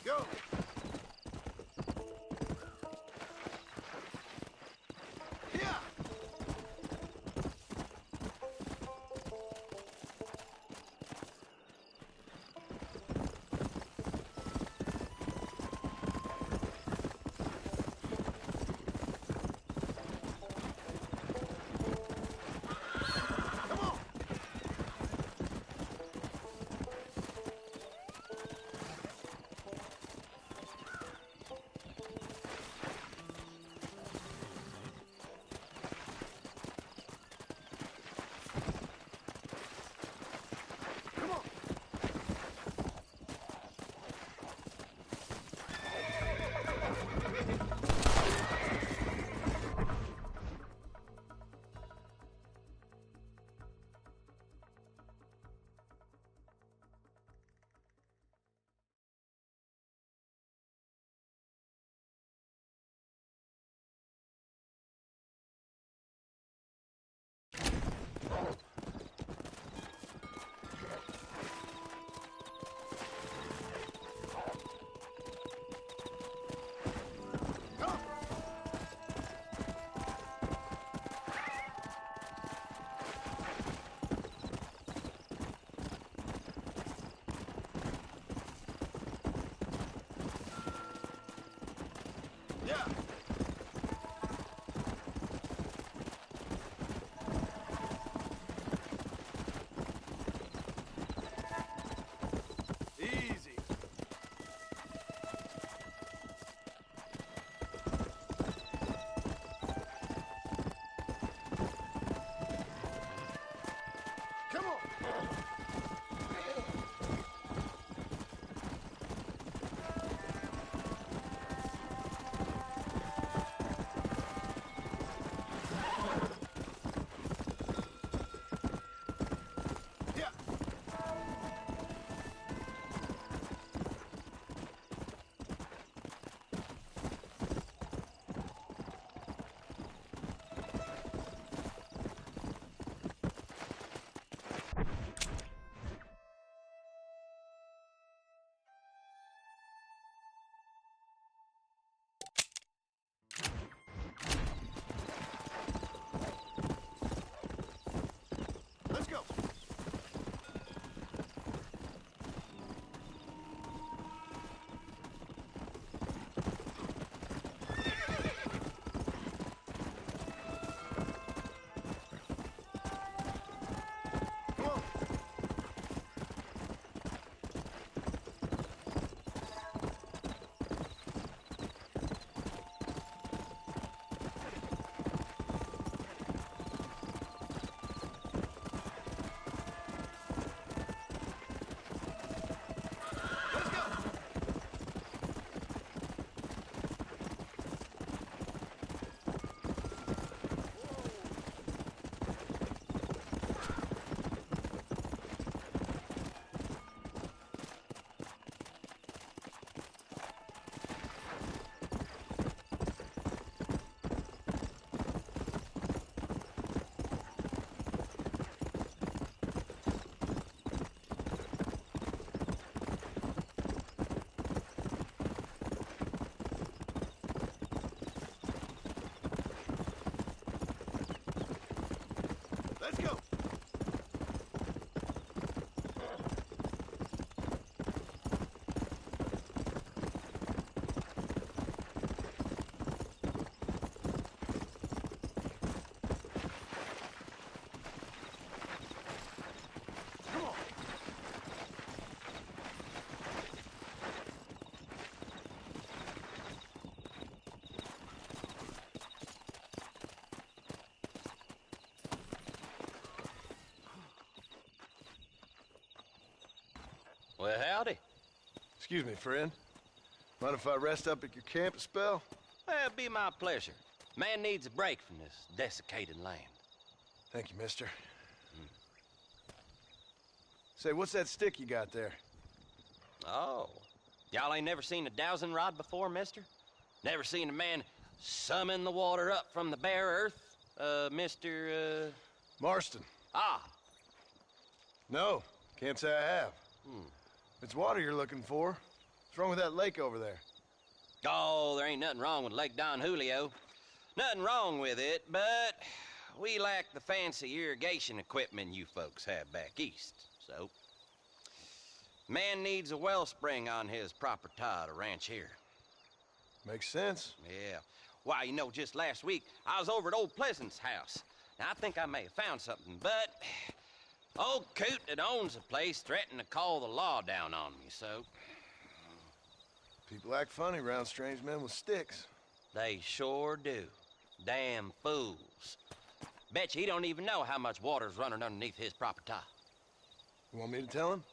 Go! Yeah! Come on! Come on! Come! Yeah! Easy. Come on. Yeah. Let's go. Come on. Let's go. Let's go. Come on. Well, howdy. Excuse me, friend. Mind if I rest up at your camp a spell? Well, it'd be my pleasure. Man needs a break from this desiccated land. Thank you, mister. Say, what's that stick you got there? Oh, y'all ain't never seen a dowsing rod before, mister? Never seen a man summon the water up from the bare earth? Mr. Marston. Ah, No, can't say I have. If it's water you're looking for, What's wrong with that lake over there? Oh, there ain't nothing wrong with Lake Don Julio. Nothing wrong with it, but we lack the fancy irrigation equipment you folks have back east. So, man needs a wellspring on his property to ranch here. Makes sense. Yeah. Why, you know, just last week, I was over at old Pleasant's house. Now, I think I may have found something, but old coot that owns the place threatened to call the law down on me, so... People act funny around strange men with sticks. They sure do. Damn fools. Bet you he don't even know how much water's running underneath his property. You want me to tell him?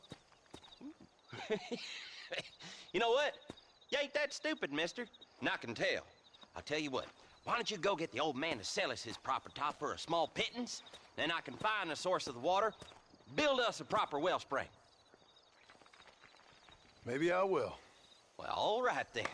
You know what? You ain't that stupid, mister. And I can tell. I'll tell you what. Why don't you go get the old man to sell us his property for a small pittance? Then I can find the source of the water, build us a proper wellspring. Maybe I will. Well, all right then.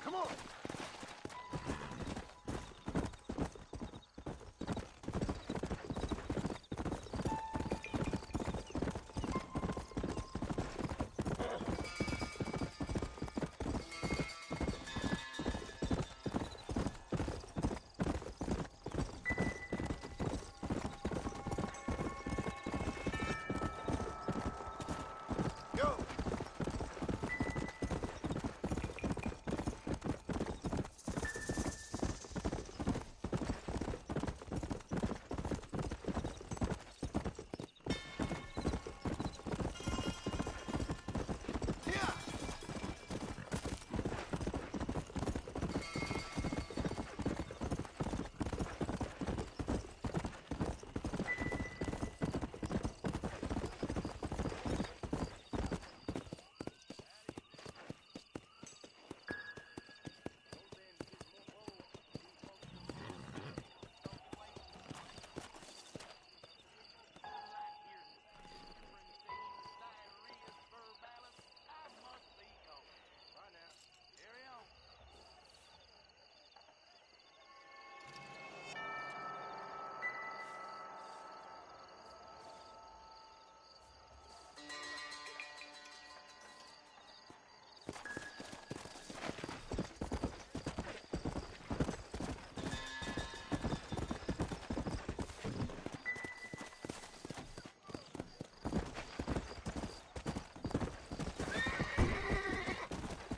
Come on! Go! Yeah!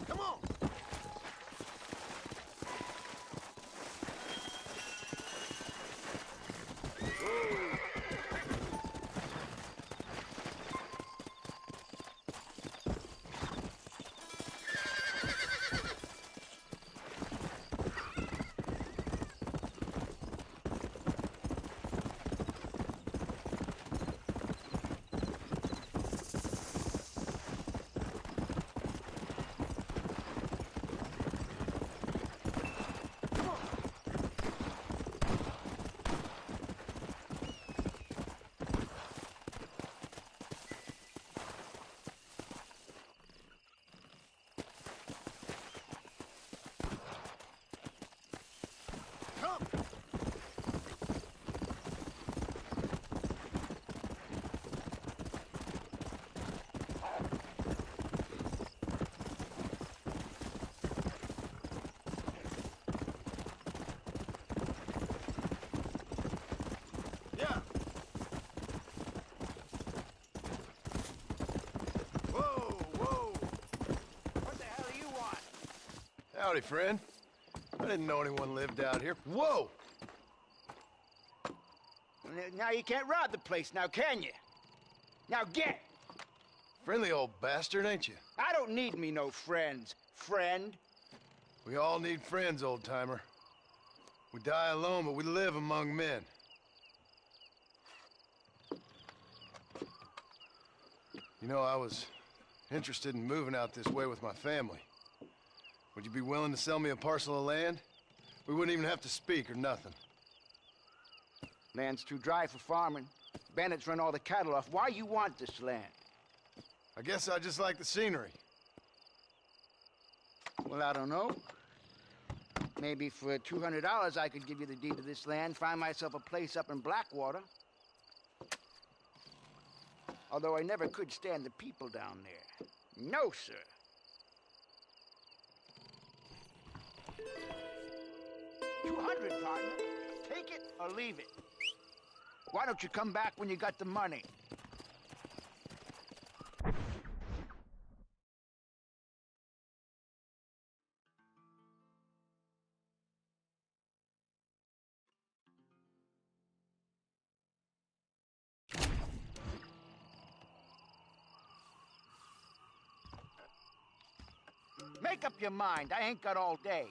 Come on! Come! Yeah! Whoa, whoa! What the hell do you want? Howdy, friend. I didn't know anyone lived out here. Whoa! Now you can't rob the place now, can you? Now get! Friendly old bastard, ain't you? I don't need me no friends, friend. We all need friends, old-timer. We die alone, but we live among men. You know, I was interested in moving out this way with my family. Would you be willing to sell me a parcel of land? We wouldn't even have to speak or nothing. Land's too dry for farming. Bandits run all the cattle off. Why you want this land? I guess I just like the scenery. Well, I don't know. Maybe for $200 I could give you the deed to this land, find myself a place up in Blackwater. Although I never could stand the people down there. No, sir. $200, partner. Take it or leave it. Why don't you come back when you got the money? Make up your mind. I ain't got all day.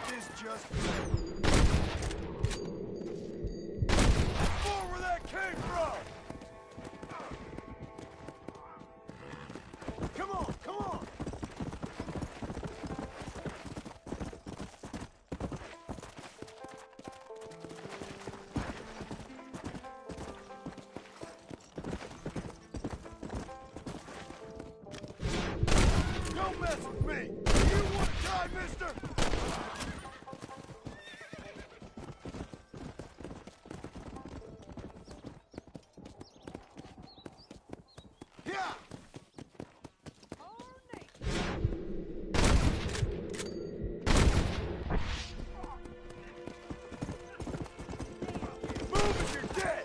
this just more where that came from! Come on, come on! Don't mess with me! You want to die, mister? Yeah! Move if you're dead!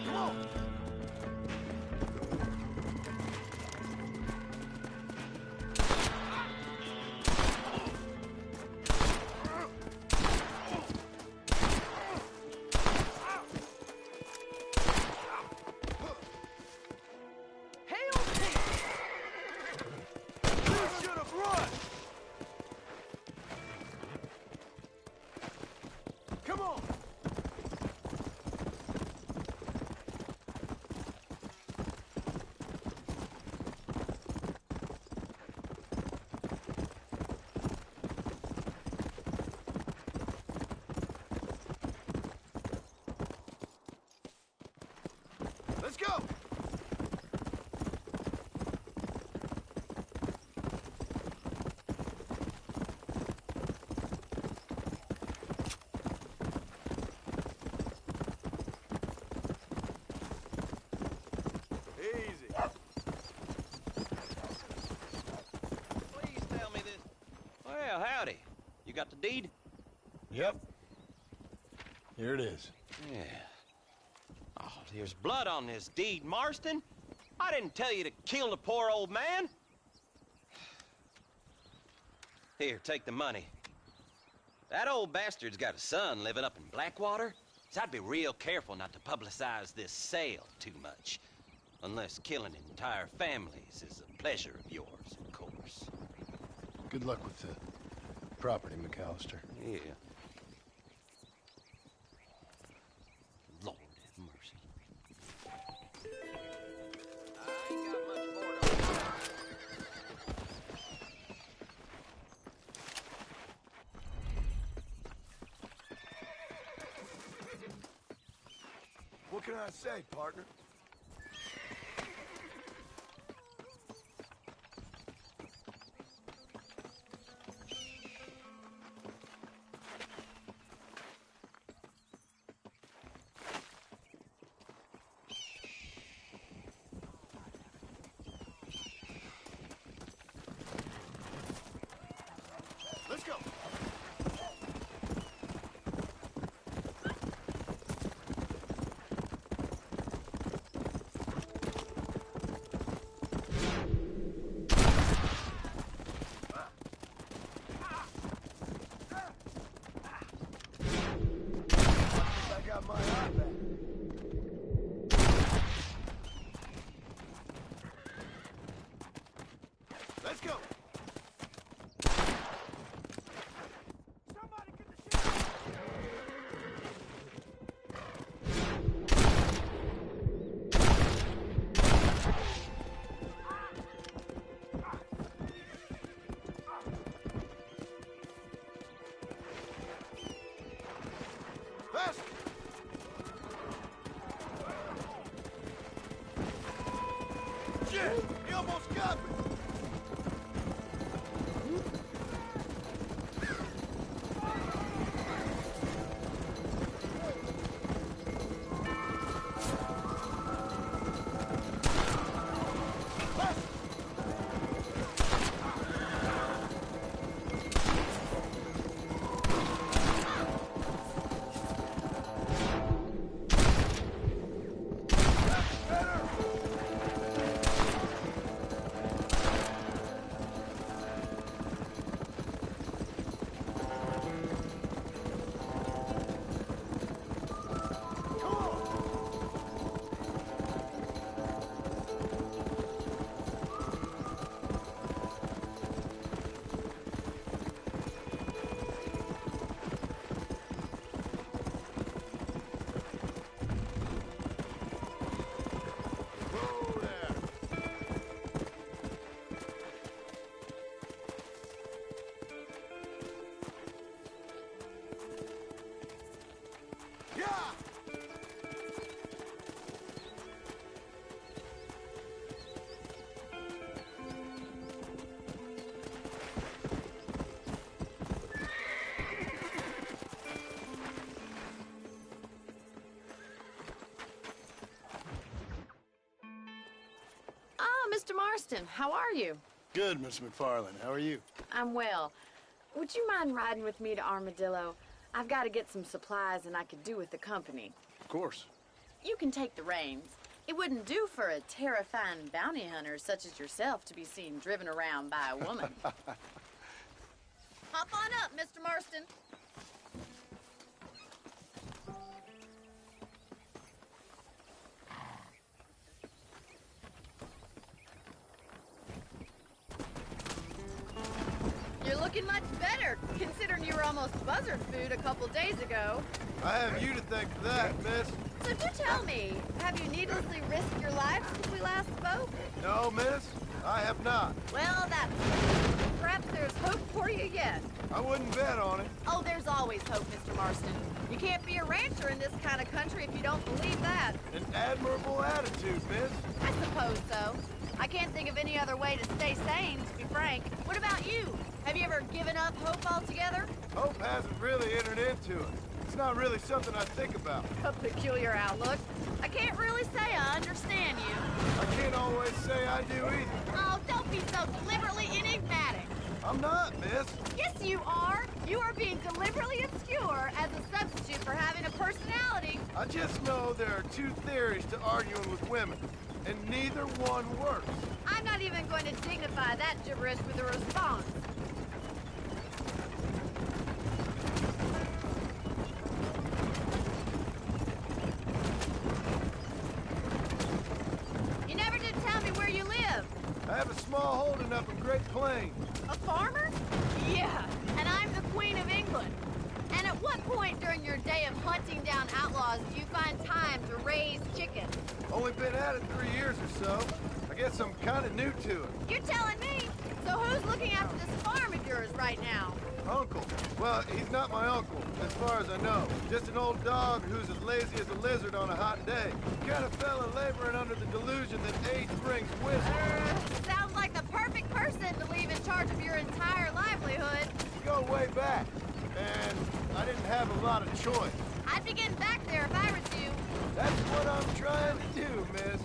Come on! You should have run! Come on! Let's go! Easy. Please tell me this. Well, howdy. You got the deed? Yep. Here it is. Yeah. Oh, there's blood on this deed, Marston. I didn't tell you to kill the poor old man. Here, take the money. That old bastard's got a son living up in Blackwater, so I'd be real careful not to publicize this sale too much. Unless killing entire families is a pleasure of yours, of course. Good luck with the property, McAllister. Yeah. Lord have mercy. I ain't got much more to... What can I say, partner? Let's go! I got my eye back. Let's go! Somebody get the shit! Faster! Shit! He almost got me! Better! Mr. Marston, how are you? Good, Miss McFarland. How are you? I'm well. Would you mind riding with me to Armadillo? I've got to get some supplies and I could do with the company. Of course. You can take the reins. It wouldn't do for a terrifying bounty hunter such as yourself to be seen driven around by a woman. Hop on up, Mr. Marston. You're looking much better, considering you were almost buzzard food a couple days ago. I have you to thank for that, miss. So do tell me, have you needlessly risked your life since we last spoke? No, miss. I have not. Well, that's... Perhaps there's hope for you yet. I wouldn't bet on it. Oh, there's always hope, Mr. Marston. You can't be a rancher in this kind of country if you don't believe that. An admirable attitude, miss. I suppose so. I can't think of any other way to stay sane, to be frank. What about you? Have you ever given up hope altogether? Hope hasn't really entered into it. It's not really something I think about. A peculiar outlook. I can't really say I understand you. I can't always say I do either. Oh, don't be so deliberately enigmatic. I'm not, miss. Yes, you are. You are being deliberately obscure as a substitute for having a personality. I just know there are two theories to arguing with women, and neither one works. I'm not even going to dignify that gibberish with a response. You never did tell me where you live. I have a small holding up in Great Plains. A farmer? Yeah, and I'm the Queen of England. And at what point during your day of hunting down outlaws do you find time to raise chickens? Only been at it 3 years or so. I guess I'm kind of new to it. You're telling me? So who's looking after this farm of yours right now? Uncle. Well, he's not my uncle, as far as I know. Just an old dog who's as lazy as a lizard on a hot day. Kind of fella laboring under the delusion that age brings wisdom. Sounds like the perfect person to leave in charge of your entire livelihood. We go way back, and I didn't have a lot of choice. I'd be getting back there if I was you. That's what I'm trying to do, miss.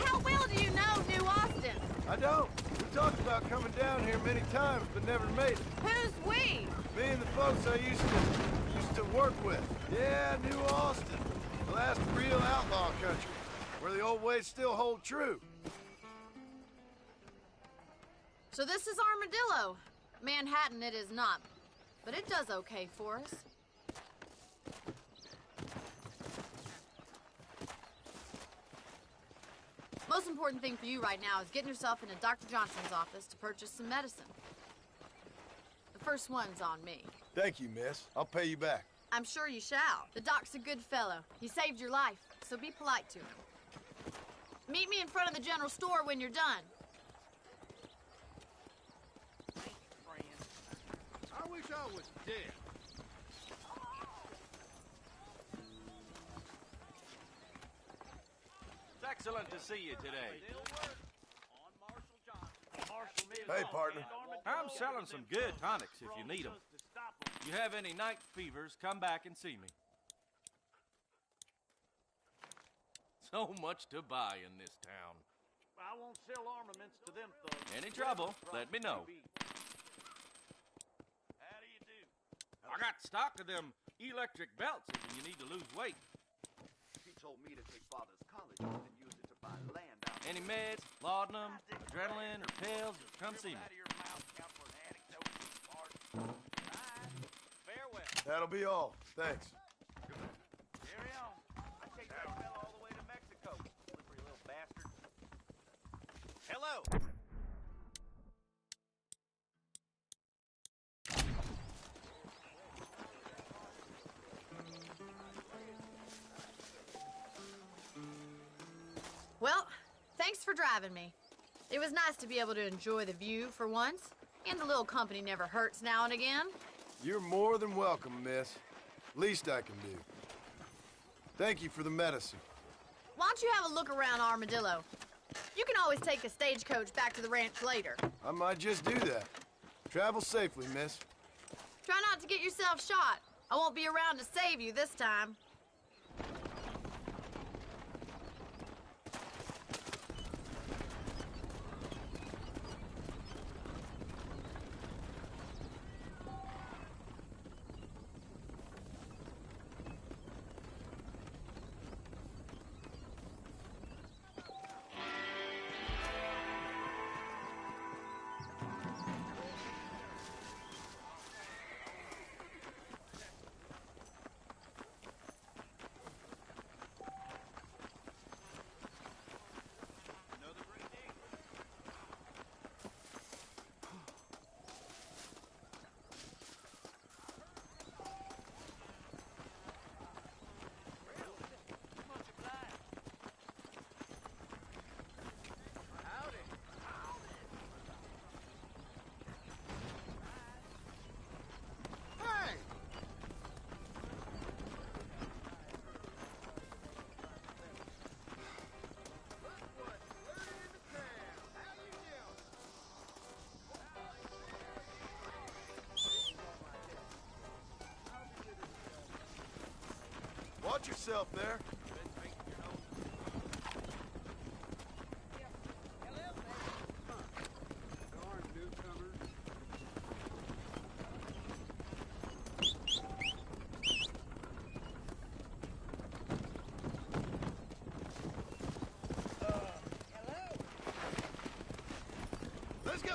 How well do you know New Austin? I don't. We talked about coming down here many times, but never made it. Who's we? Me and the folks I used to work with. Yeah, New Austin. The last real outlaw country, where the old ways still hold true. So this is Armadillo. Manhattan it is not, but it does okay for us. Most important thing for you right now is getting yourself into Dr. Johnson's office to purchase some medicine. The first one's on me. Thank you, miss. I'll pay you back. I'm sure you shall. The doc's a good fellow. He saved your life, so be polite to him. Meet me in front of the general store when you're done. I wish I was dead. It's excellent to see you today. Hey, partner. I'm selling some good tonics if you need them. You have any night fevers, come back and see me. So much to buy in this town. I won't sell armaments to them thugs. Any trouble, let me know. How do you do? I got stock of them electric belts if you need to lose weight. He told me to take Father's college and use it to buy land out. Any meds, laudanum, adrenaline, or pills, come see me. Farewell. That'll be all. Thanks. Carry on. I take that fella all the way to Mexico. Slippery little bastard. Hello. Well, thanks for driving me. It was nice to be able to enjoy the view for once, and a little company never hurts now and again. You're more than welcome, miss. Least I can do. Thank you for the medicine. Why don't you have a look around Armadillo? You can always take a stagecoach back to the ranch later. I might just do that. Travel safely, miss. Try not to get yourself shot. I won't be around to save you this time. Watch yourself there. Let's go.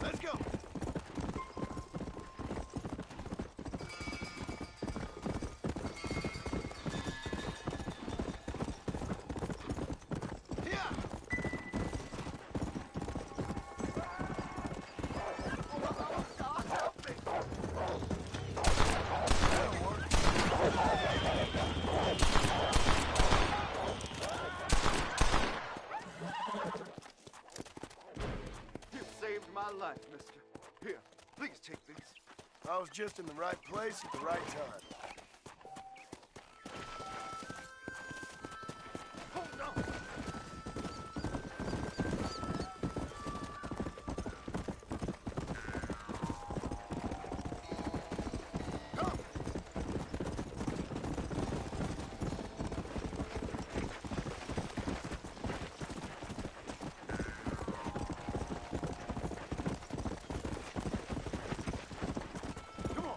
Let's go. Yeah. That'll work. You saved my life, mister. Here, please take these. I was just in the right place at the right time. Hold on. Come. Come on.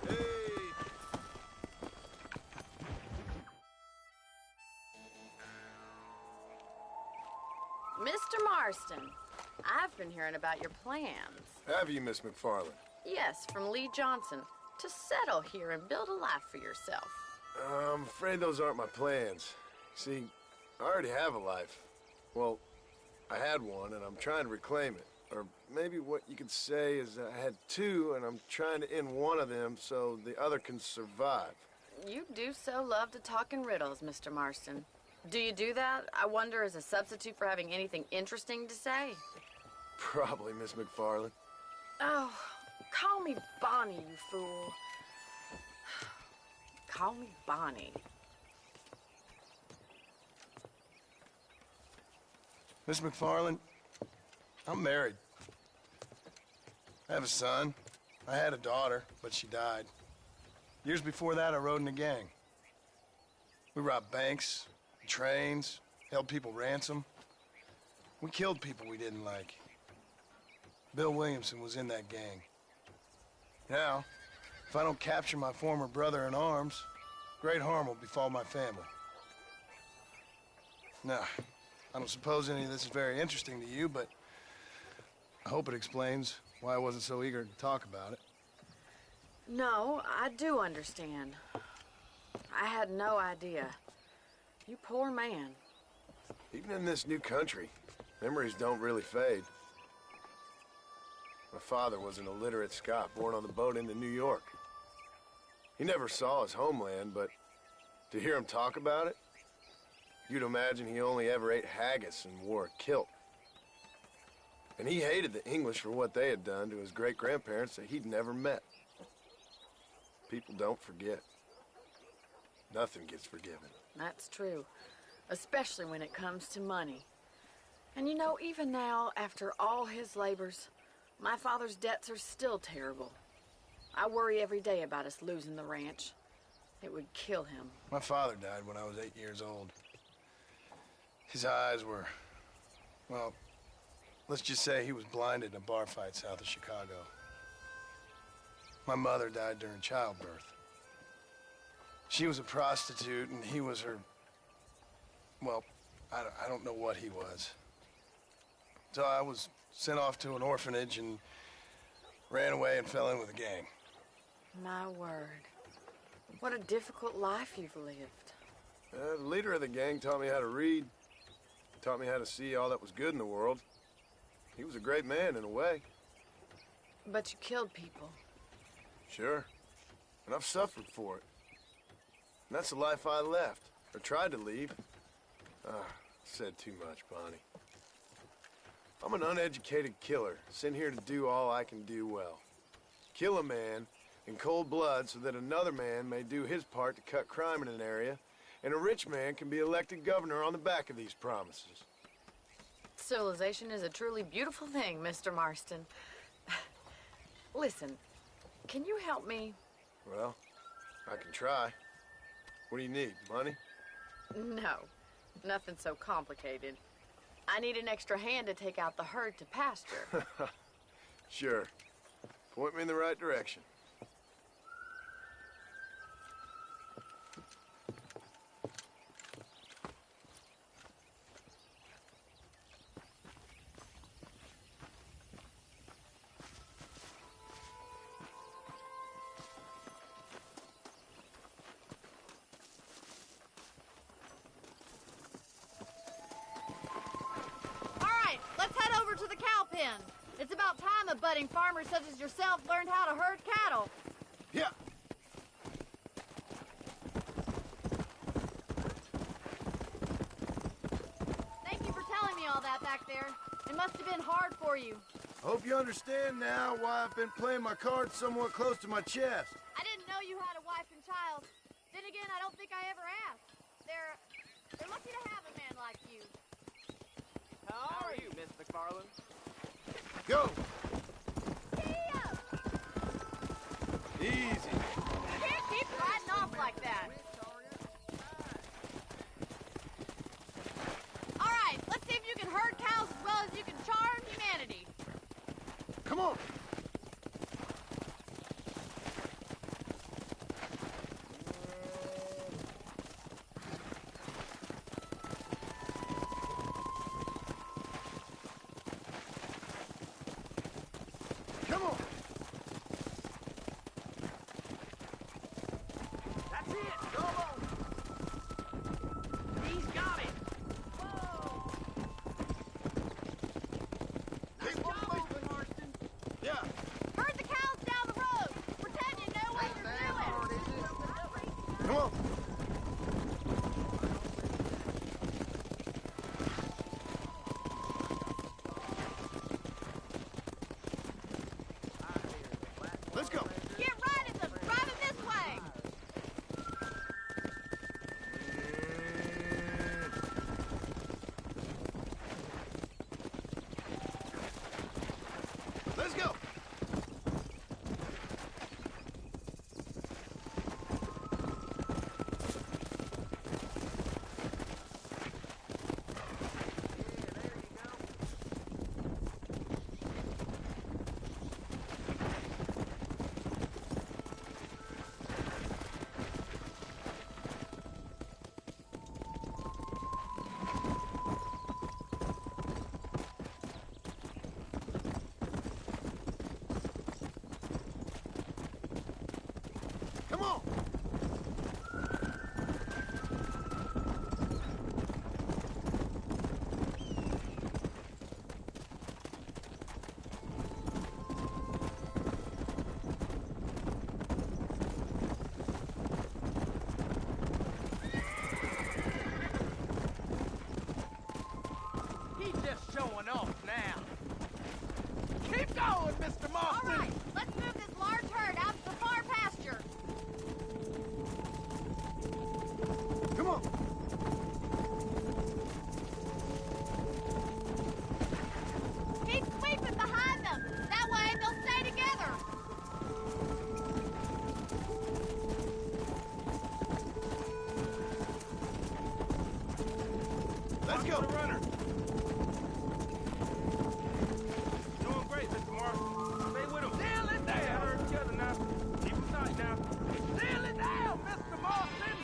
Hey. Mr. Marston, I've been hearing about your plans. Have you, Miss McFarland? Yes, from Lee Johnson, to settle here and build a life for yourself. I'm afraid those aren't my plans. See, I already have a life. Well, I had one, and I'm trying to reclaim it. Or maybe what you could say is I had two, and I'm trying to end one of them so the other can survive. You do so love to talk in riddles, Mr. Marston. Do you do that, I wonder, as a substitute for having anything interesting to say? Probably, Miss McFarland. Oh, call me Bonnie, you fool. Call me Bonnie. Miss McFarland, I'm married. I have a son. I had a daughter, but she died. Years before that, I rode in a gang. We robbed banks, trains, held people ransom. We killed people we didn't like. Bill Williamson was in that gang. Now, if I don't capture my former brother in arms, great harm will befall my family. Now, I don't suppose any of this is very interesting to you, but I hope it explains why I wasn't so eager to talk about it. No, I do understand. I had no idea. You poor man. Even in this new country, memories don't really fade. My father was an illiterate Scot born on the boat into New York. He never saw his homeland, but to hear him talk about it, you'd imagine he only ever ate haggis and wore a kilt. And he hated the English for what they had done to his great-grandparents that he'd never met. People don't forget. Nothing gets forgiven. That's true. Especially when it comes to money. And you know, even now, after all his labors, my father's debts are still terrible. I worry every day about us losing the ranch. It would kill him. My father died when I was 8 years old. His eyes were, well, let's just say he was blinded in a bar fight south of Chicago. My mother died during childbirth. She was a prostitute and he was her, well, I don't know what he was. So I was sent off to an orphanage and ran away and fell in with a gang. My word. What a difficult life you've lived. The leader of the gang taught me how to read, taught me how to see all that was good in the world. He was a great man in a way. But you killed people. Sure. And I've suffered for it. And that's the life I left, or tried to leave. Said too much, Bonnie. I'm an uneducated killer, sent here to do all I can do well. Kill a man in cold blood so that another man may do his part to cut crime in an area, and a rich man can be elected governor on the back of these promises. Civilization is a truly beautiful thing, Mr. Marston. Listen, can you help me? Well, I can try. What do you need, money? No, nothing so complicated. I need an extra hand to take out the herd to pasture. Sure. Point me in the right direction. It's about time a budding farmer such as yourself learned how to herd cattle. Yeah. Thank you for telling me all that back there. It must have been hard for you. Hope you understand now why I've been playing my cards somewhat close to my chest. I didn't know you had a wife and child. Then again, I don't think I ever asked. They're lucky to have a man like you. How are you, Miss McFarland? Go! See ya! Easy. You can't keep riding off like that. All right, let's see if you can herd cows as well as you can charm humanity. Come on! Come on! Let's go. Runner. Doing great, Mr. Marston. Stay with him. Seal it down. Hurt each other now. Keep him tight now. Seal it down, Mr. Marston.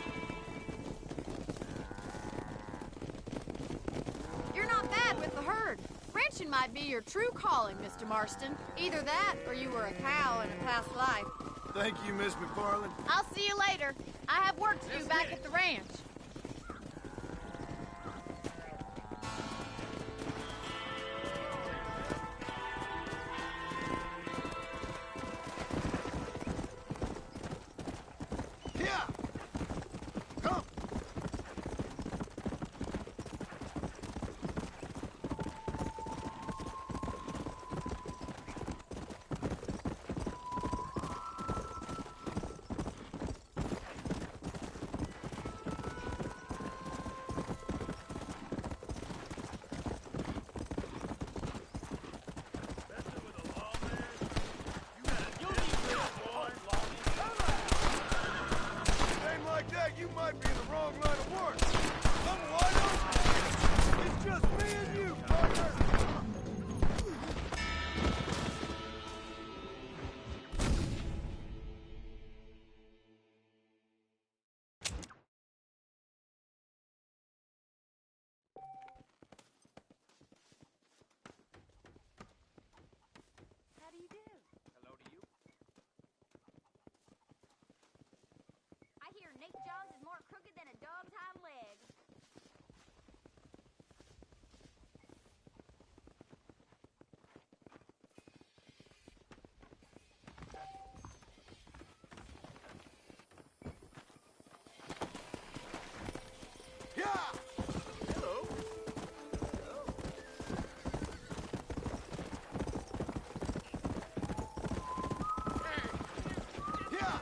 You're not bad with the herd. Ranching might be your true calling, Mr. Marston. Either that, or you were a cow in a past life. Thank you, Miss McFarland. I'll see you later. I have work to do back at the ranch. Here! Come! Name like that, you might be in the wrong line of work. I'm wide open. It's just me and you, partner. How do you do? Hello to you. I hear Nate Jones is more crooked than a dog's hind leg. Yeah! Hello. Yeah!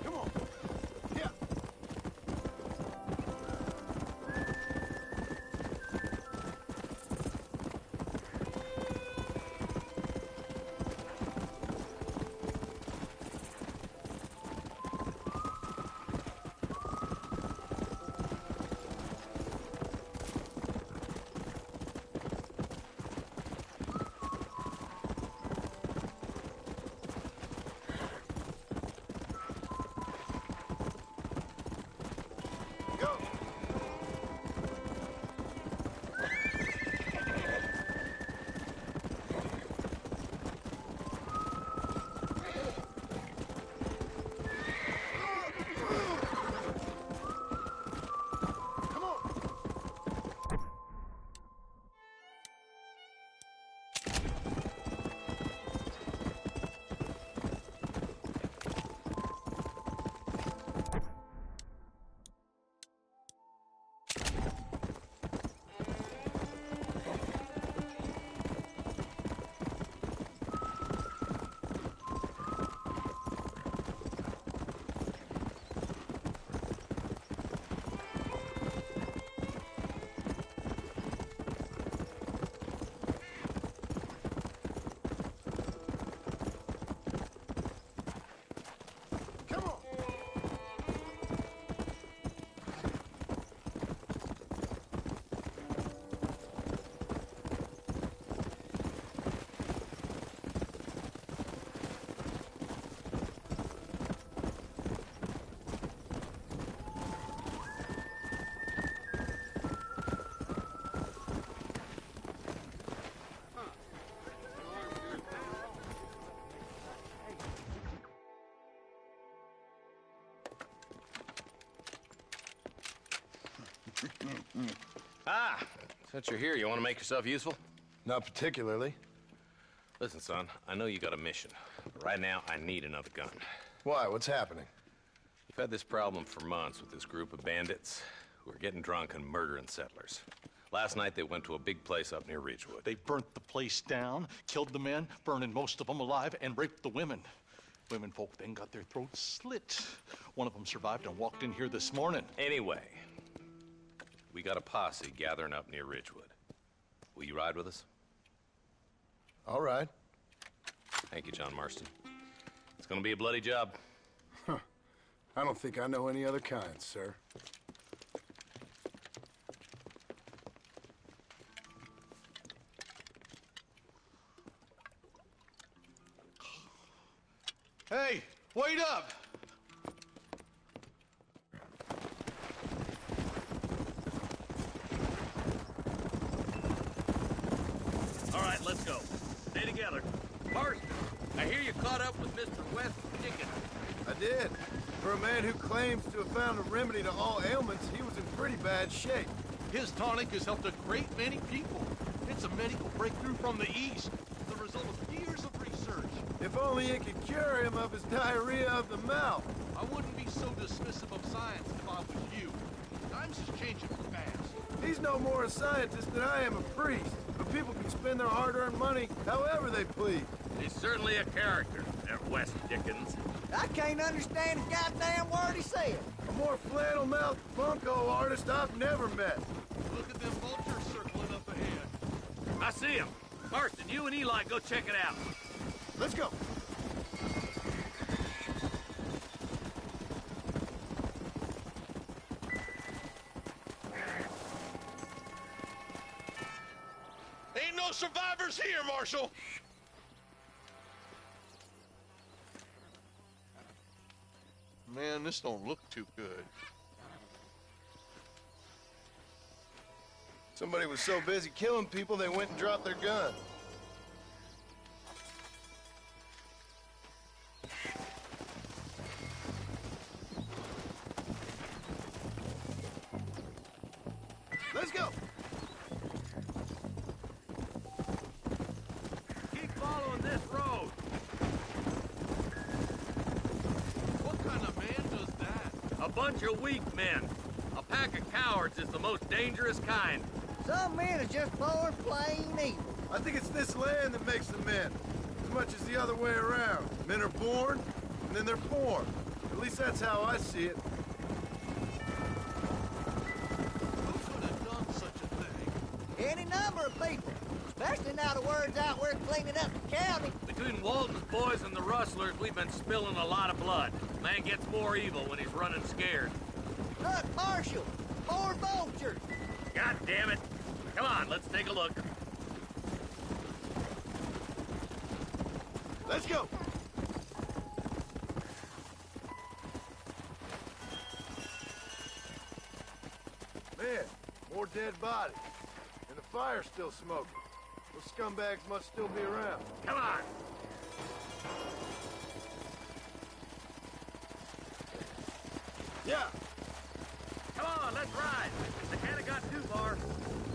Come on. Yeah. Go! Come on! Come on! Ah, since you're here, you want to make yourself useful? Not particularly. Listen, son, I know you got a mission, but right now I need another gun. Why? What's happening? You've had this problem for months with this group of bandits who are getting drunk and murdering settlers. Last night they went to a big place up near Ridgewood. They burnt the place down, killed the men, burning most of them alive, and raped the women. Women folk then got their throats slit. One of them survived and walked in here this morning. Anyway, we got a posse gathering up near Ridgewood. Will you ride with us? All right. Thank you, John Marston. It's gonna be a bloody job. Huh. I don't think I know any other kind, sir. Hey, wait up! All right, let's go. Stay together. Marston, I hear you caught up with Mr. West Dickens. I did. For a man who claims to have found a remedy to all ailments, he was in pretty bad shape. His tonic has helped a great many people. It's a medical breakthrough from the East, the result of years of research. If only it could cure him of his diarrhea of the mouth. I wouldn't be so dismissive of science if I was you. Times is changing fast. He's no more a scientist than I am a priest. But people can spend their hard-earned money however they please. He's certainly a character, that West Dickens. I can't understand a goddamn word he said. A more flannel-mouthed bunko artist I've never met. Look at them vultures circling up ahead. I see him. Marston, you and Eli go check it out. Let's go. Ain't no survivors here, Marshal! Man, this don't look too good. Somebody was so busy killing people, they went and dropped their gun. Let's go. Keep following this road. What kind of man does that? A bunch of weak men. A pack of cowards is the most dangerous kind. Some men are just born plain evil. I think it's this land that makes them men, as much as the other way around. Men are born, and then they're born. At least that's how I see it. Who could have done such a thing? Any number of people. Especially now the word's out we're cleaning up the county. Between Walton's boys and the rustlers, we've been spilling a lot of blood. Man gets more evil when he's running scared. Look, Marshal, more vultures. God damn it. Come on, let's take a look. Let's go. Man, more dead bodies. And the fire's still smoking. Those scumbags must still be around. Come on. Yeah, Come on, let's ride. They can't have got too far.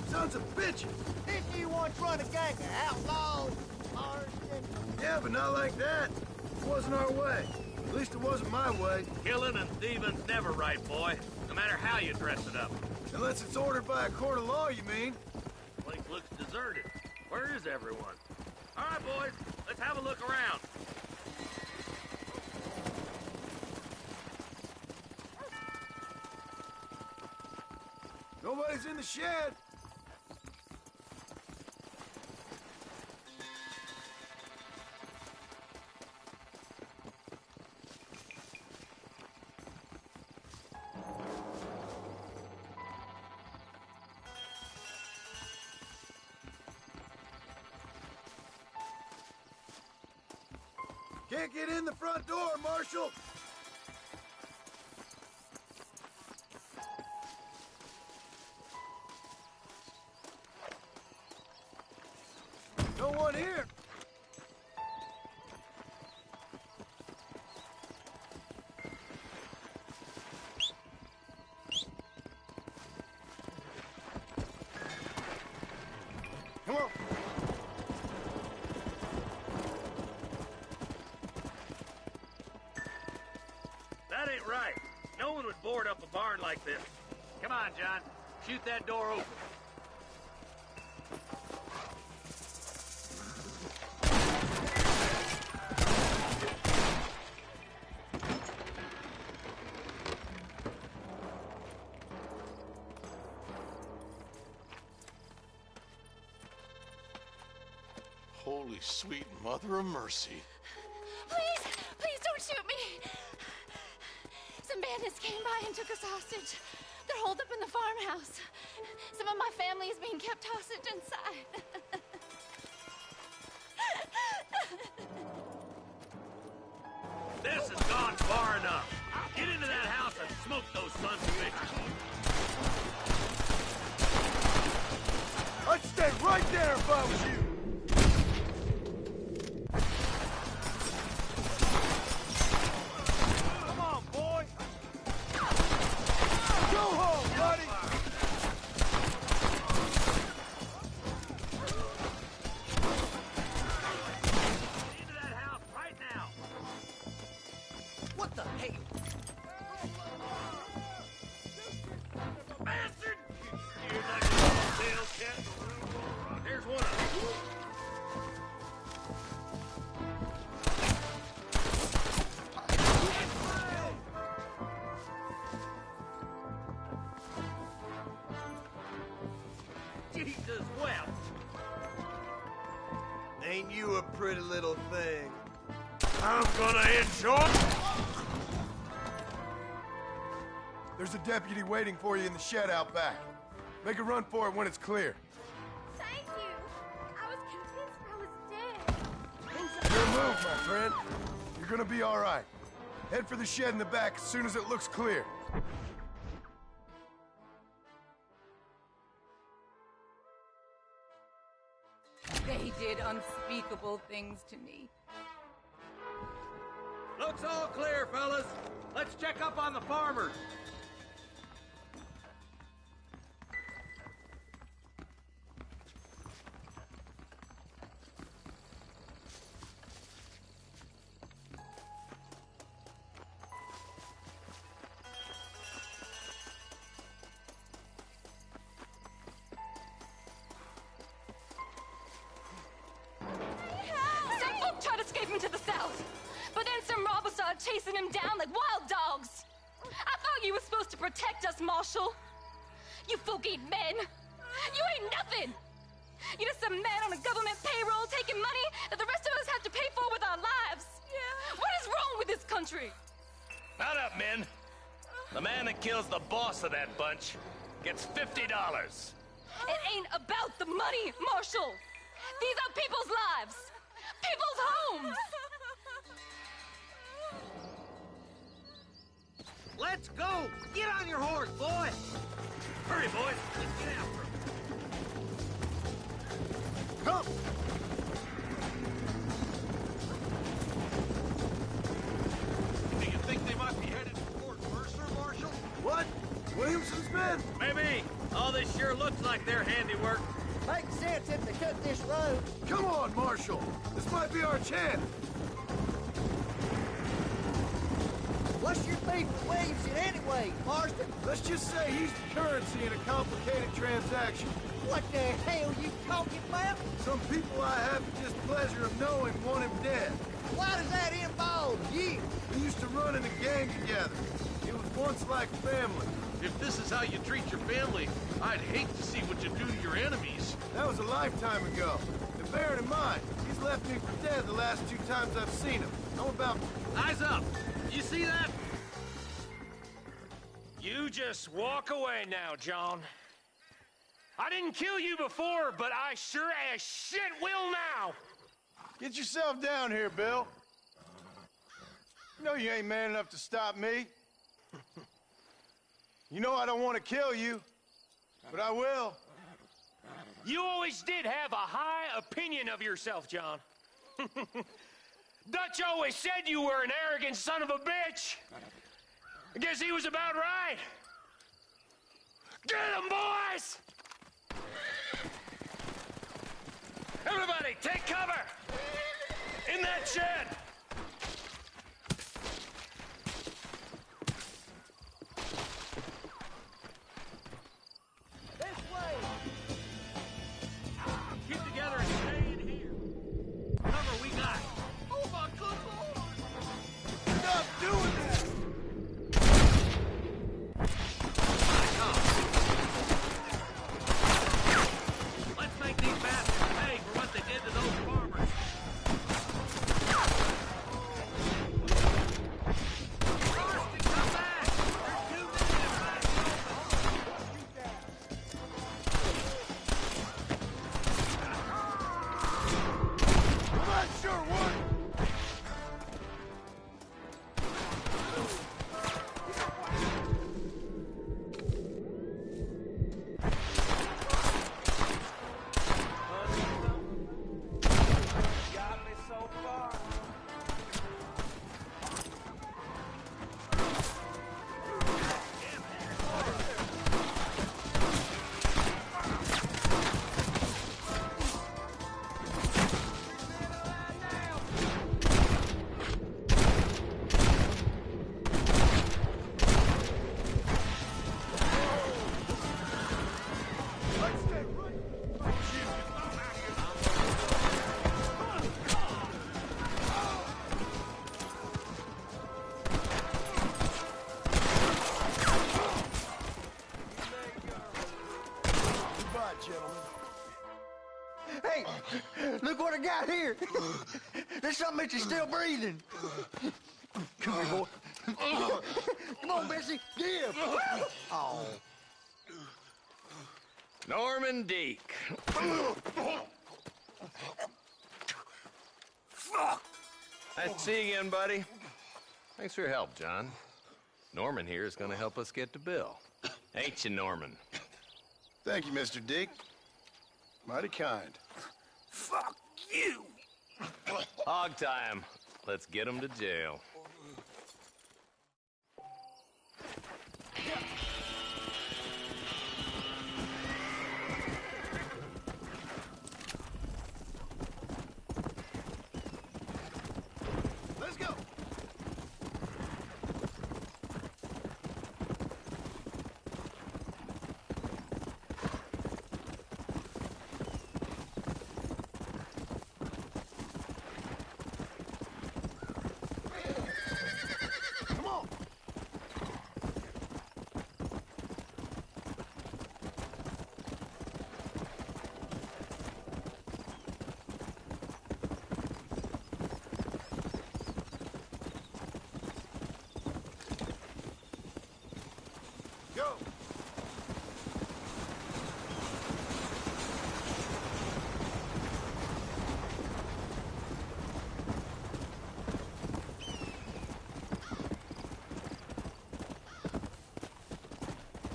sons of bitches. Didn't you once run a gang of outlaws, Marston? Yeah, but not like that. It wasn't our way. At least it wasn't my way. Killing and thieving's never right, boy. No matter how you dress it up. Unless it's ordered by a court of law, you mean? Place looks deserted. Where is everyone? All right, boys, let's have a look around. Nobody's in the shed. Can't get in the front door, Marshal. No one here. Come on. That ain't right. No one would board up a barn like this. Come on, John. Shoot that door open. Holy sweet mother of mercy. Please don't shoot me. Some bandits came by and took us hostage. They're holed up in the farmhouse. Some of my family is being kept hostage inside. This has gone far enough. Get into that house and smoke those sons of bitches. I'd stay right there if I was you. Come on, boy. Go home, buddy. Into that house right now. What the hell? Bastard! You're not gonna tail cat. Here's one of them. Jesus wept. Ain't you a pretty little thing? I'm gonna enjoy. There's a deputy waiting for you in the shed out back. Make a run for it when it's clear. Thank you. I was convinced I was dead. Good move, my friend. You're gonna be all right. Head for the shed in the back as soon as it looks clear. They did unspeakable things to me. Looks all clear, fellas. Let's check up on the farmers. Some folk tried to escape him to the south, but then some robbers started chasing him down like wild dogs. I thought you were supposed to protect us, Marshal. You folk ain't men. You ain't nothing. You're just some man on a government payroll taking money that the rest of us have to pay for with our lives. Yeah. What is wrong with this country? Mount up, men. The man that kills the boss of that bunch gets $50. It ain't about the money, Marshal. These are people's lives. People's homes. Let's go! Get on your horse, boy! Hurry, boys. Let's get after him. Come! Do you think they might be headed toward Mercer, Marshal? What? Williamson's men? Maybe. All this sure looks like their handiwork. Makes sense if they cut this road. Come on, Marshal. This might be our chance. What's your beef with Williamson anyway, Marston? Let's just say he's the currency in a complicated transaction. What the hell you talking about? Some people I have the displeasure of knowing want him dead. Why does that involve you? We used to run in a gang together. It was once like family. If this is how you treat your family, I'd hate to see what you do to your enemies. That was a lifetime ago. And bear it in mind, he's left me for dead the last 2 times I've seen him. I'm about... Eyes up. You see that? You just walk away now, John. I didn't kill you before, but I sure as shit will now. Get yourself down here, Bill. You know you ain't man enough to stop me. You know I don't want to kill you, but I will. You always did have a high opinion of yourself, John. Dutch always said you were an arrogant son of a bitch. I guess he was about right. Get him, boys! Everybody, take cover! In that shed! This way! Keep together and stay in here. Cover we got. Oh my good lord! Stop doing that! Let's make these bastards pay for what they did to those farmers. Hey, look what I got here. There's something that you're still breathing. Come here, boy. Come on, Bessie. Give. Oh. Norman Deek. Fuck. Nice to see you again, buddy. Thanks for your help, John. Norman here is gonna help us get to Bill. Ain't you, Norman? Thank you, Mr. Deek. Mighty kind. Fuck you. Hog time. Let's get him to jail. Let's go. Come on. Go.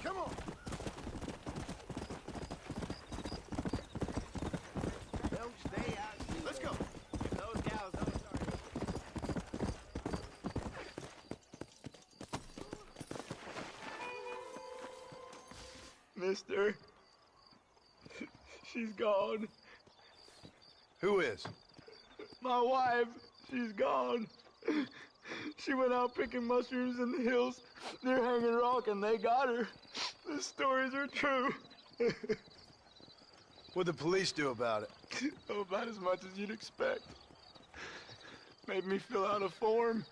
Come on. Don't stay out. Let's go. Those gals don't start. Mister, she's gone. Who is? My wife, she's gone. She went out picking mushrooms in the hills near Hanging Rock, and they got her. The stories are true. What'd the police do about it? Oh, about as much as you'd expect. Made me fill out a form.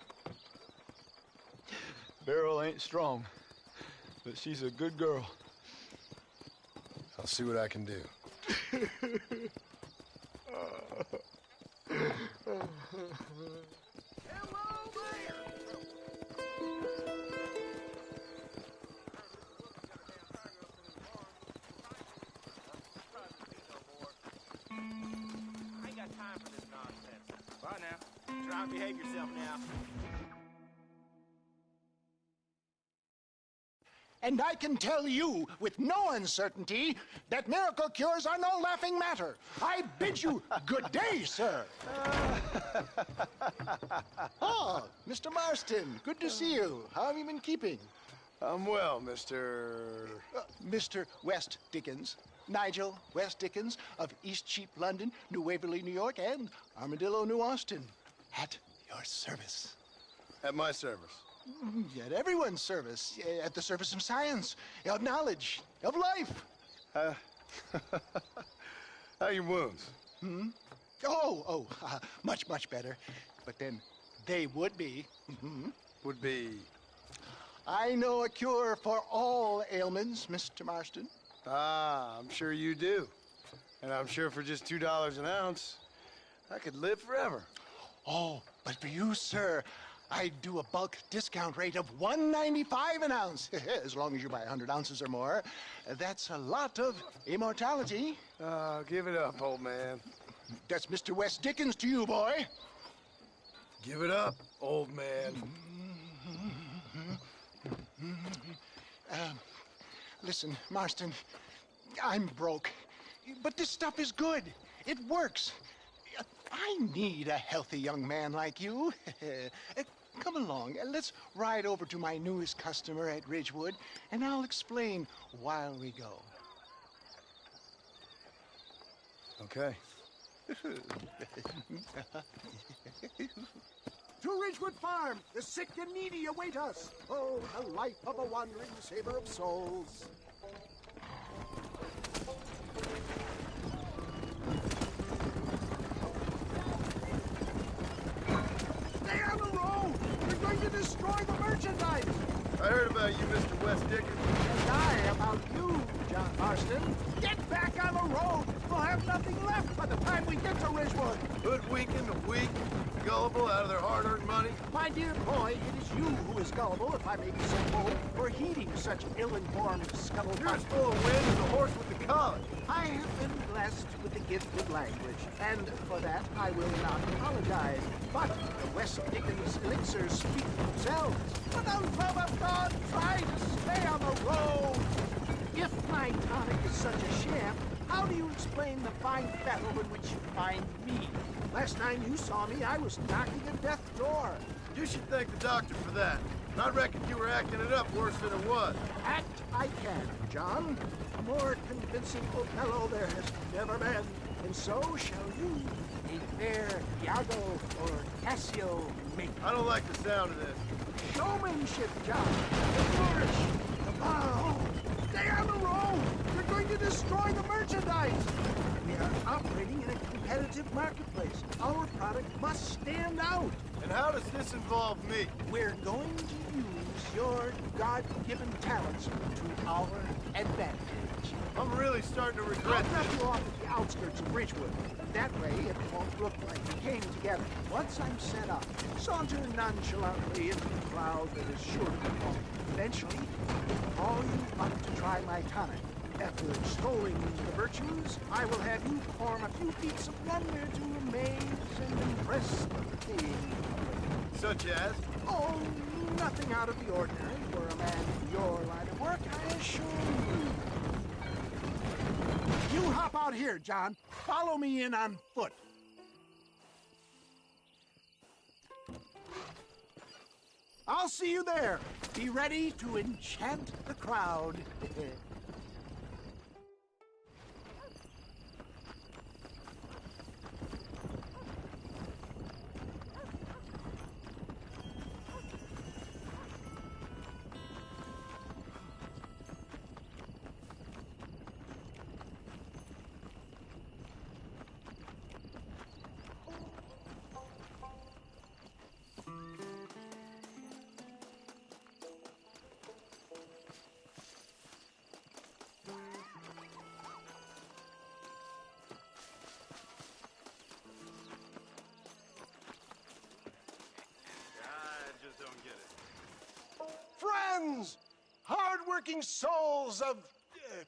Beryl ain't strong, but she's a good girl. I'll see what I can do. I ain't got time for this nonsense. Bye now. Try and behave yourself now. And I can tell you with no uncertainty that miracle cures are no laughing matter. I bid you good day, sir. Oh, Mr. Marston, good to see you. How have you been keeping? I'm well, Mr. Mr. West Dickens. Nigel West Dickens of East Cheap, London, New Waverly, New York, and Armadillo, New Austin. At your service. At my service. At everyone's service. At the service of science, of knowledge, of life. How are your wounds? Much, much better. But then they would be. Would be. I know a cure for all ailments, Mr. Marston. Ah, I'm sure you do. And I'm sure for just $2 an ounce, I could live forever. Oh, but for you, sir, I'd do a bulk discount rate of $1.95 an ounce, as long as you buy 100 ounces or more. That's a lot of immortality. Give it up, old man. That's Mr. West Dickens to you, boy. Give it up, old man. Listen, Marston, I'm broke, but this stuff is good. It works. I need a healthy young man like you. Come along, let's ride over to my newest customer at Ridgewood, and I'll explain while we go. Okay. To Ridgewood Farm, the sick and needy await us. Oh, the life of a wandering saver of souls. Stay on the road! We're going to destroy the merchandise! I heard about you, Mr. West Dickens. And I about you, John Marston. Get back on the road We'll have nothing left by the time we get to Ridgewood. Hoodwinking the weak, gullible out of their hard-earned money. My dear boy, it is you who is gullible, if I may be so bold, for heeding such ill-informed scuttlebutt. You're as full of wind as a horse with the collar. I have been blessed with the gift of language, and for that I will not apologize. But the West Dickens elixirs speak for themselves. For the love of God, try to stay on the road. If my tonic is such a sham, how do you explain the fine battle in which you find me? Last time you saw me, I was knocking at death's door. You should thank the doctor for that. And I reckon you were acting it up worse than it was. Act I can, John. A more convincing Othello there has never been. And so shall you, a fair Iago or Cassio make. I don't like the sound of this. Showmanship, John. The flourish. The bow. Stay on the road. You're going to destroy the merchandise. We are operating in a competitive marketplace. Our product must stand out. And how does this involve me? We're going to use your God-given talents to our advantage. I'm really starting to regret I'll drop this. you off at the outskirts of Ridgewood. That way, it won't look like we came together. Once I'm set up, saunter nonchalantly into the crowd that is sure to be home. Eventually, I'll call you up to try my tonic. After extolling the virtues, I will have you perform a few feats of wonder to amaze and impress the paying public. Such as? Oh, nothing out of the ordinary for a man in your line of work, I assure you. You hop out here, John. Follow me in on foot. I'll see you there. Be ready to enchant the crowd. Friends, hard-working souls of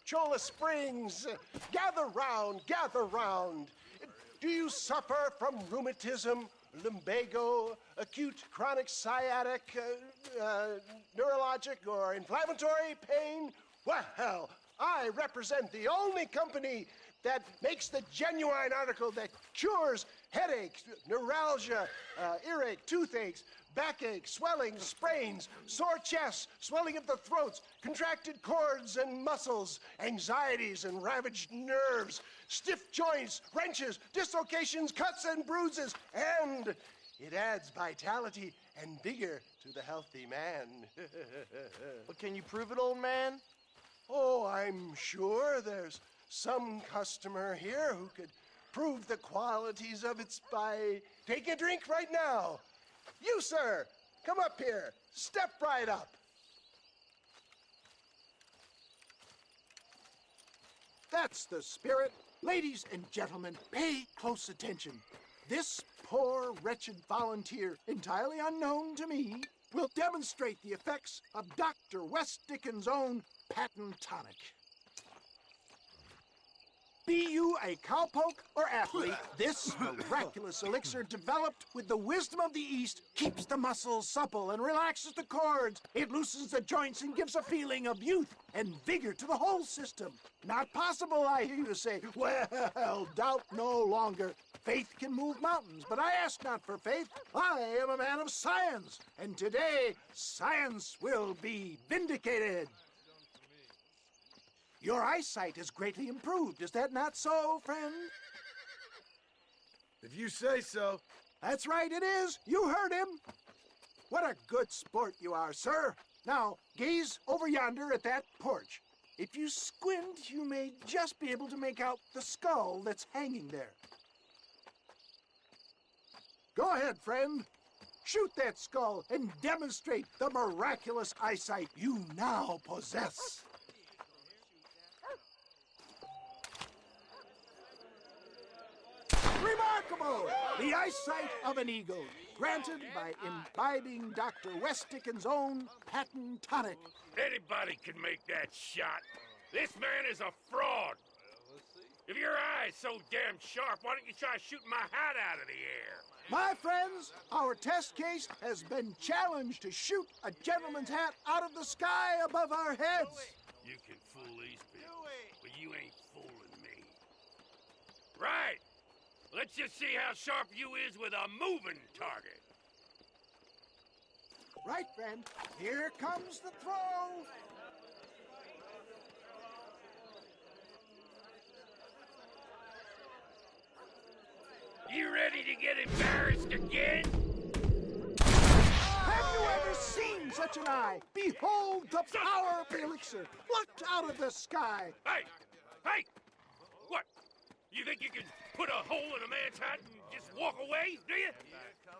Cholla Springs, gather round, gather round. Do you suffer from rheumatism, lumbago, acute chronic sciatic, neurologic, or inflammatory pain? Well, I represent the only company that makes the genuine article that cures headaches, neuralgia, earache, toothaches, backache, swelling, sprains, sore chests, swelling of the throats, contracted cords and muscles, anxieties and ravaged nerves, stiff joints, wrenches, dislocations, cuts and bruises, and it adds vitality and vigor to the healthy man. But can you prove it, old man? Oh, I'm sure there's some customer here who could prove the qualities of it by taking a drink right now. You, sir, come up here. Step right up. That's the spirit. Ladies and gentlemen, pay close attention. This poor, wretched volunteer, entirely unknown to me, will demonstrate the effects of Dr. West Dickens' own patent tonic. Be you a cowpoke or athlete, this miraculous elixir developed with the wisdom of the East keeps the muscles supple and relaxes the cords. It loosens the joints and gives a feeling of youth and vigor to the whole system. Not possible, I hear you say. Well, doubt no longer. Faith can move mountains, but I ask not for faith. I am a man of science, and today science will be vindicated. Your eyesight is greatly improved. Is that not so, friend? If you say so. That's right, it is. You heard him. What a good sport you are, sir. Now, gaze over yonder at that porch. If you squint, you may just be able to make out the skull that's hanging there. Go ahead, friend. Shoot that skull and demonstrate the miraculous eyesight you now possess. Unbreakable, the eyesight of an eagle, granted by imbibing Dr. West Dickens' own patent tonic. Anybody can make that shot. This man is a fraud. If your eye's so damn sharp, why don't you try shooting my hat out of the air? My friends, our test case has been challenged to shoot a gentleman's hat out of the sky above our heads. You can fool these people, but you ain't fooling me. Right. Let's just see how sharp you is with a moving target. Right, friend. Here comes the throw. You ready to get embarrassed again? Have you ever seen such an eye? Behold the power of the elixir, plucked out of the sky. Hey! Hey! What? You think you can put a hole in a man's hat and just walk away, do you?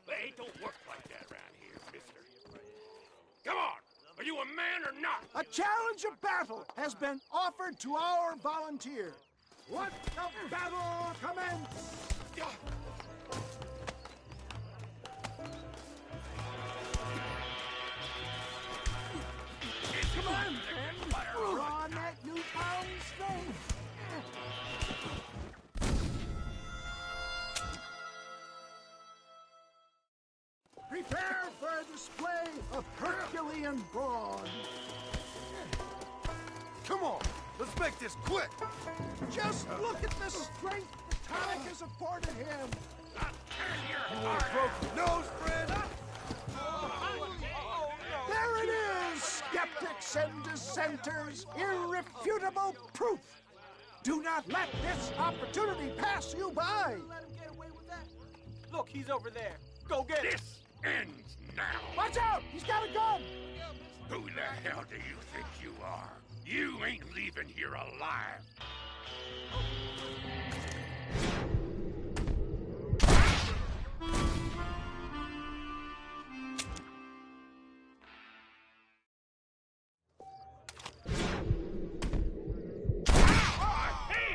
Hey, it don't work like that around here, mister. Come on! Are you a man or not? A challenge of battle has been offered to our volunteer. Let the battle commence! Come on, friend. Draw on that newfound strength. Prepare for a display of Herculean brawn. Come on, let's make this quick. Just look at the strength the tonic has afforded him. You want a broken nose, friend? There it is, skeptics and dissenters. Irrefutable proof. Do not let this opportunity pass you by. Look, he's over there. Go get him. This ends now. Watch out! He's got a gun! Who the hell do you think you are? You ain't leaving here alive.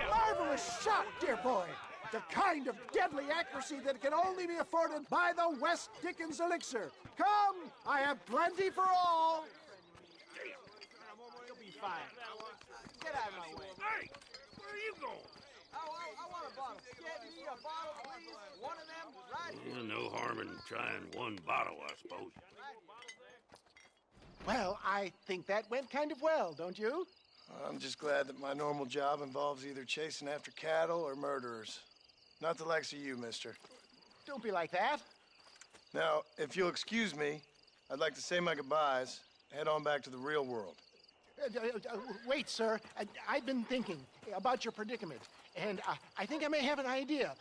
Marvelous shot, dear boy. The kind of deadly accuracy that can only be afforded by the West Dickens elixir. Come, I have plenty for all. You'll be fine. Get out of my way. Hey, where are you going? I want a bottle. Get me a bottle, please. One of them, right? No harm in trying one bottle, I suppose. Well, I think that went kind of well, don't you? I'm just glad that my normal job involves either chasing after cattle or murderers. Not the likes of you, mister. Don't be like that. Now, if you'll excuse me, I'd like to say my goodbyes, head on back to the real world. Wait, sir. I've been thinking about your predicament, and I think I may have an idea.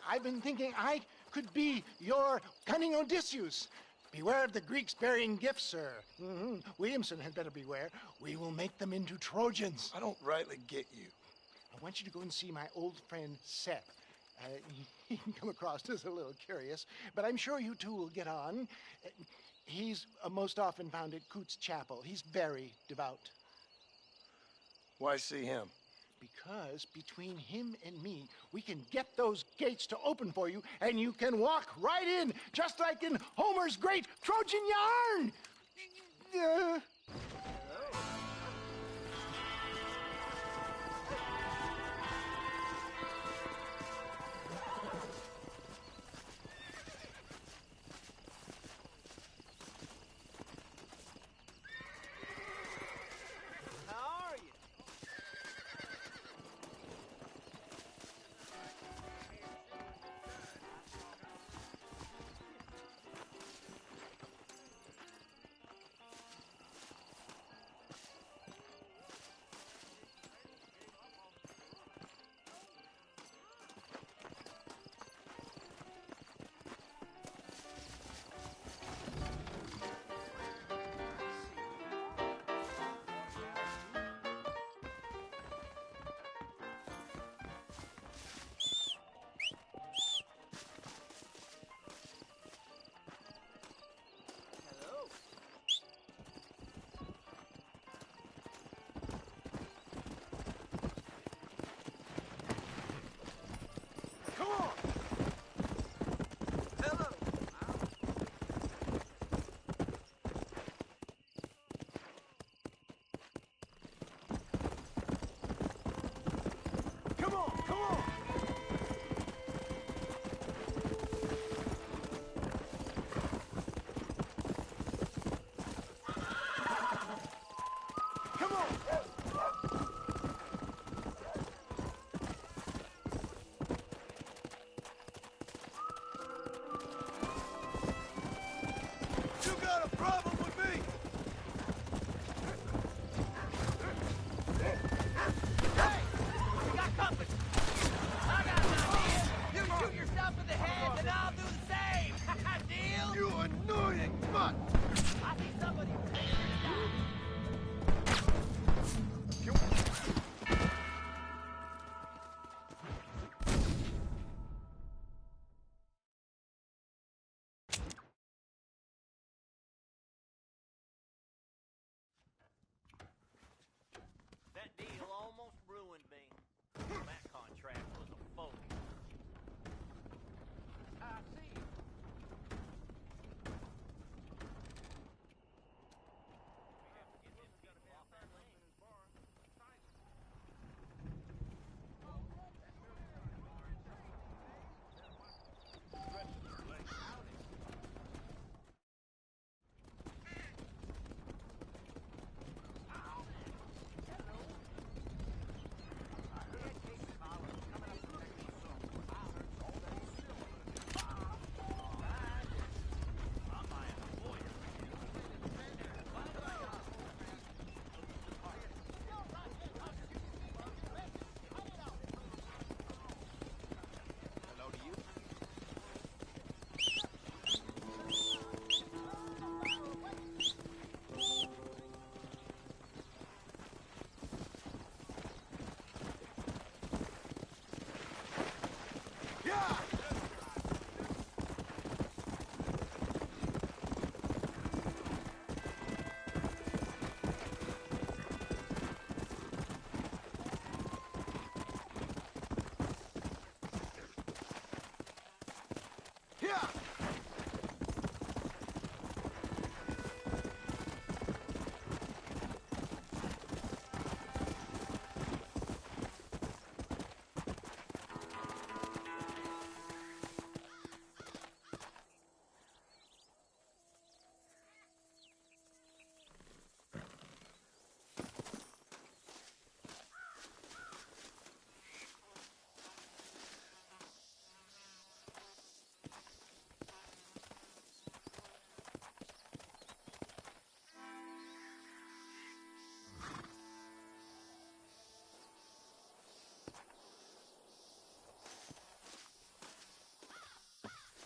I've been thinking I could be your cunning Odysseus. Beware of the Greeks bearing gifts, sir. Williamson had better beware. We will make them into Trojans. I don't rightly get you. I want you to go and see my old friend Seth. He can come across as a little curious, but I'm sure you two will get on. He's most often found at Coots Chapel. He's very devout. Why see him? Because between him and me, we can get those gates to open for you, and you can walk right in, just like in Homer's great Trojan yarn! How are you?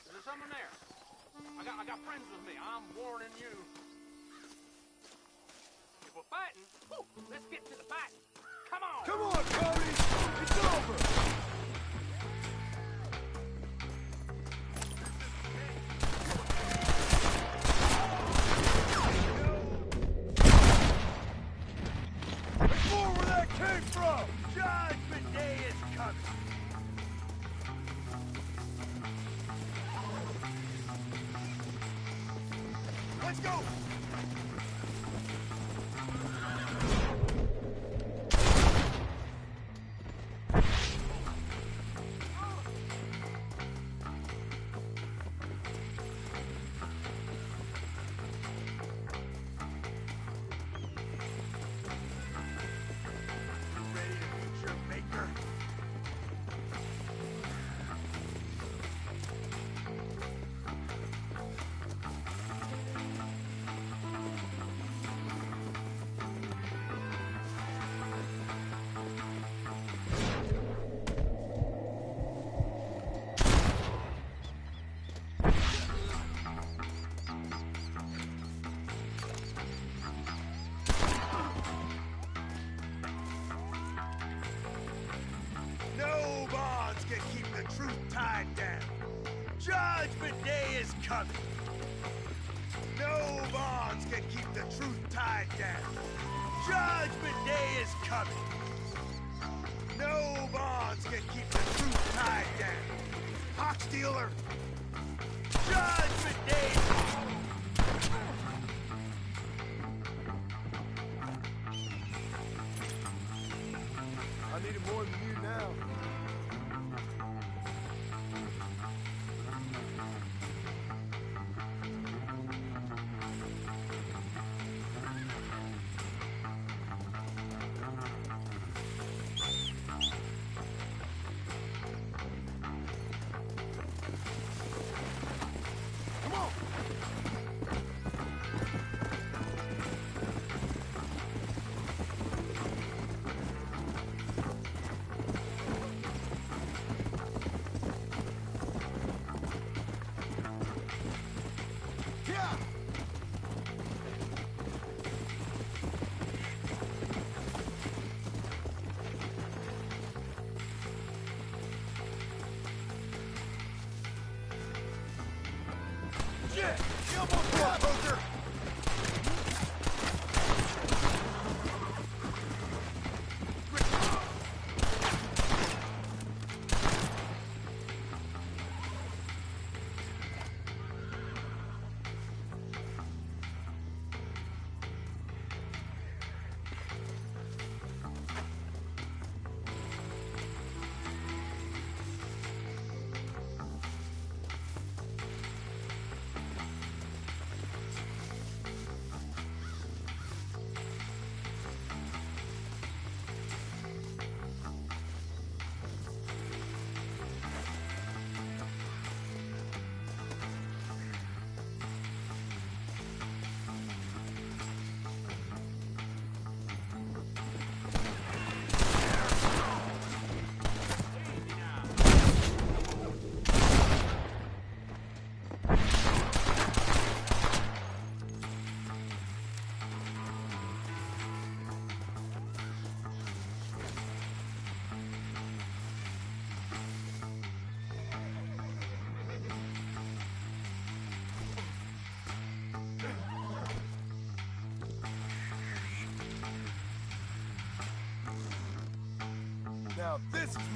Is there someone there? I got friends with me. I'm warning you. If we're fighting, let's get to the fighting. Come on! Come on, Cody! It's over! There's more where that came from! Judgment Day is coming! Let's go! Ready to meet your maker? No bonds can keep the truth tied down. Judgment Day is coming. No bonds can keep the truth tied down. Judgment Day is coming. No bonds can keep the truth tied down. Hawk Stealer. Judgment Day. I need it more than you now. Come on!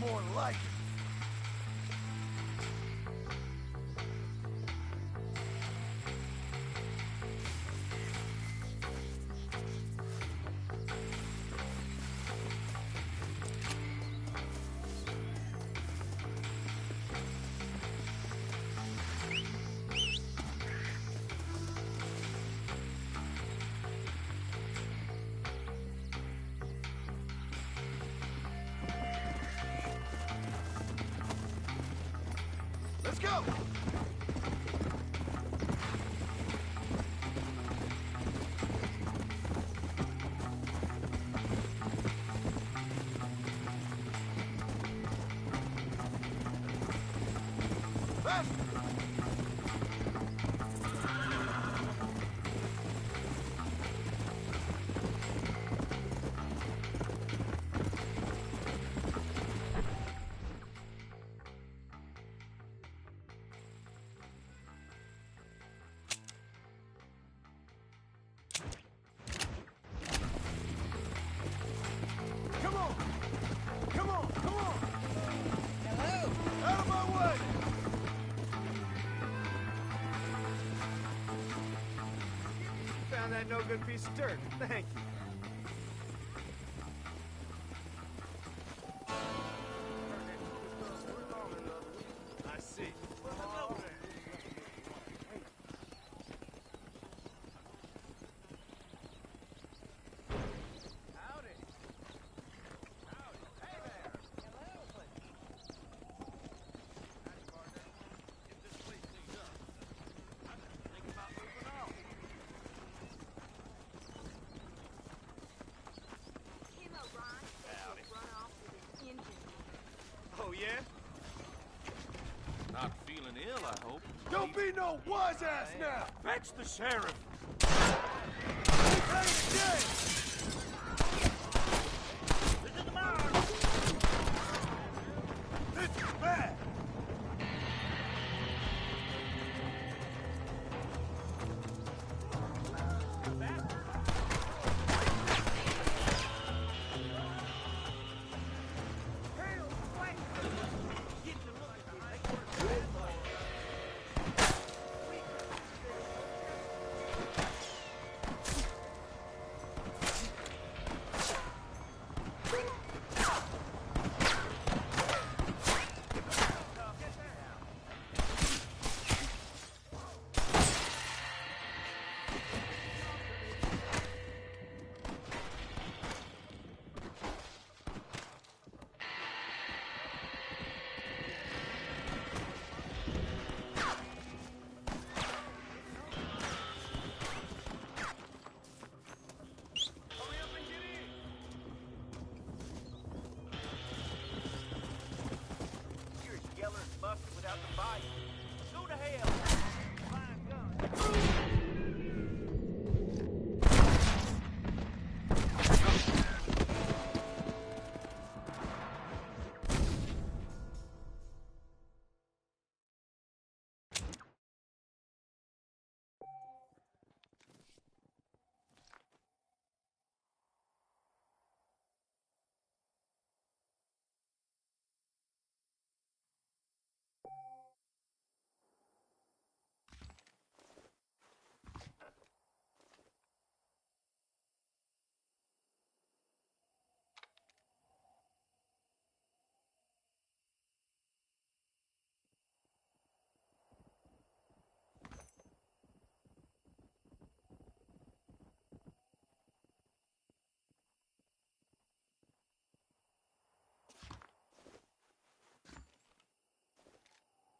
more like it. Let's go! Faster! Come on! Come on! Come on! Hello! Out of my way! Found that no good piece of dirt. Thank you. I see. Oh, yeah? Not feeling ill, I hope. Don't be no wise ass now! Fetch the sheriff. This is the mark! This is bad! You're yeller and muffin without the bite. Go to hell. Fine gun.